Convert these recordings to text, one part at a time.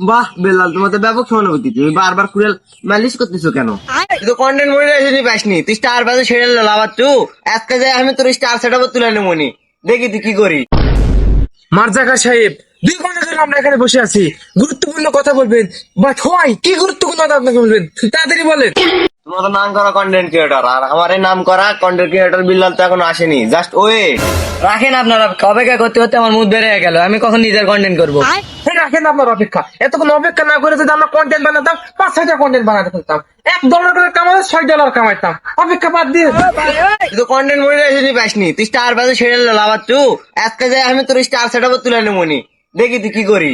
বাহ বেলাল, তোমার তো ব্যাপক সহানুভূতি। তুমি বারবার কুড়াল মালিশ করতেছো কেন? তুই তো কন্টেন্ট মনিটাইজেশনই পাসনি, তুই স্টার বাজে ছেড়ে লাভাচ্ছু। আজকে যাই আমি তোর স্টার সেটআপ তুলে নেবো নি, দেখি তুই কি করি। মার্জাকা সাহেব, 2 ঘন্টা ধরে আমরা এখানে বসে আছি, গুরুত্বপূর্ণ কথা বলবেন। বাট হয় কি গুরুত্বপূর্ণ কথা আপনাকে বলবেন, তাড়াতাড়ি বলেন। তোমার তো নাম করা কন্টেন্ট ক্রিয়েটর, আর আমার এই নাম করা কন্টেন্ট ক্রিয়েটর বিল্লাল তো এখনো আসেনি। Just wait. রাখেন আপনারা, অপেক্ষা করতে করতে আমার মুখ বেড়ে গেল। আমি কখন নিজের কন্টেন্ট করবো? রাখেন আপনার অপেক্ষা, এতক্ষণ অপেক্ষা না করে যদি আমরা কন্টেন্ট বানাতাম, 5-6টা কন্টেন্ট বানাতে পারতাম। $1 করে কামাতে $6 কামাইতাম। অপেক্ষা বাদ দিয়ে তুই তো কন্টেন্ট মনিটাইজেশনই পাসনি, তুই স্টার বাজে ছেড়ে লাভাচ্ছু। আজকে যাই আমি তোর স্টার সেটআপ তুলে নেবো নি, দেখি তুই কি করি।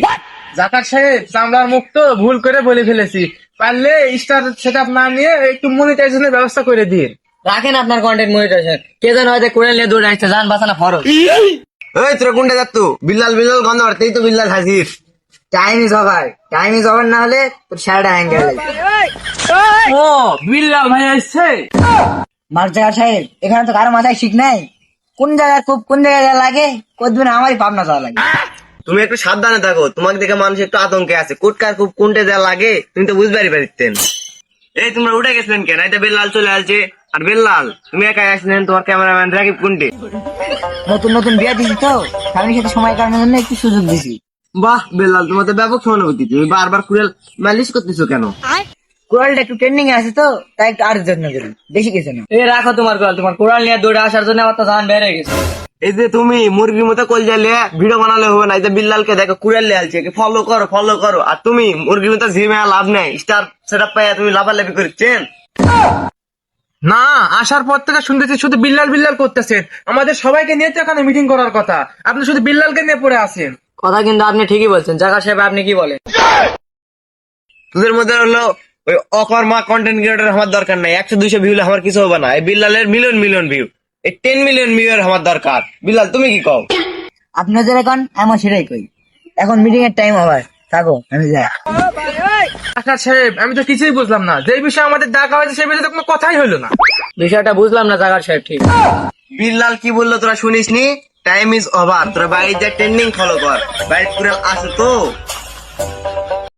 জাকার সাহেব, চামড়ার মুখ তো ভুল করে বলে ফেলেছি। পারলে স্টার সেটআপ না নিয়ে একটু মনিটাইজেশনের ব্যবস্থা করে দিন। রাখেন আপনার কন্টেন্ট মনিটাইজেশন। কে যেন হয়তো করে নিয়ে দৌড়ে আসছে, যান বাঁচানো ফরজ। ওই তোরা কোনটা যাচ্ছ? বিল্লাল বিল্লাল গন্ধ করতেই তো বিল্লাল হাজির। Time is over, time is over না হলে তোর শার্ট অ্যাঙ্গেল। ও বিল্লাল ভাই আসছে। মার্জাকা সাহেব, এখানে তো কারো মাথায় ঠিক নাই। কোন জায়গায় খুব কোন জায়গায় লাগে কোন আমারই পাবনা যাওয়া লাগে। তুমি একটু সাবধানে থাকো, তোমাকে দেখে মানুষ একটু আতঙ্কে আছে। কোটকার খুব কোনটা যা লাগে তুমি তো বুঝবারই পারতেন। এই তোমরা উঠে গেছিলেন কেন? এই তো বেল্লাল চলে আসছে। আর বেল্লাল, তুমি একাই আসলেন, তোমার ক্যামেরাম্যান রাকিব কোনটে? নতুন নতুন বিয়ে দিছি তো, ফ্যামিলির সাথে সময় কাটানোর জন্য একটু সুযোগ দিছি। বাহ বেল্লাল, তোমার তো ব্যাপক সহানুভূতি। তুমি বারবার কুড়াল মালিশ করতেছো কেন? কোরালটা একটু ট্রেন্ডিং এ আছে তো, তাই একটু আর যত্ন করি, বেশি কিছু না। এ রাখো তোমার কোরাল, তোমার কোরাল নিয়ে দৌড়ে আসার জন্য আমার তো জান বেড়ে গেছে। এই যে তুমি মুরগির মতো কল জ্বালে ভিডিও বানালে হবে না। এই যে বিল্লালকে দেখো কুড়াল নিয়ে আসছে, ফলো করো ফলো করো। আর তুমি মুরগির মতো জিমে লাভ নেই, স্টার সেটআপ পাইয়া তুমি লাফালাফি করছেন। না, আসার পর থেকে শুনতেছি শুধু বিল্লাল বিল্লাল করতেছেন। আমাদের সবাইকে নিয়ে তো এখানে মিটিং করার কথা, আপনি শুধু বিল্লালকে নিয়ে পড়ে আছেন। কথা কিন্তু আপনি ঠিকই বলছেন। জাকার সাহেব, আপনি কি বলেন? তোদের মধ্যে হলো ওই অকর্মা কন্টেন্ট ক্রিয়েটর আমার দরকার নাই। 100-200 ভিউ আমার কিছু হবে না। এই বিল্লালের মিলিয়ন মিলিয়ন ভিউ, এই 10 মিলিয়ন ভিউ এর আমার দরকার। বিল্লাল তুমি কি কও? আপনাদের এখন এমন সেটাই কই। এখন মিটিং এর টাইম হবে, থাকো আমি যাই। আকাশ সাহেব, আমি তো কিছুই বুঝলাম না। যে বিষয়ে আমাদের ডাকা হয়েছে সেই বিষয়ে তো কোনো কথাই হলো না। বিষয়টা বুঝলাম না জাকার সাহেব। ঠিক বিল্লাল কি বললো তোরা শুনিসনি? টাইম ইজ ওভার, তোরা বাইরে যা ট্রেন্ডিং ফলো কর। বাইরে পুরো আসো তো।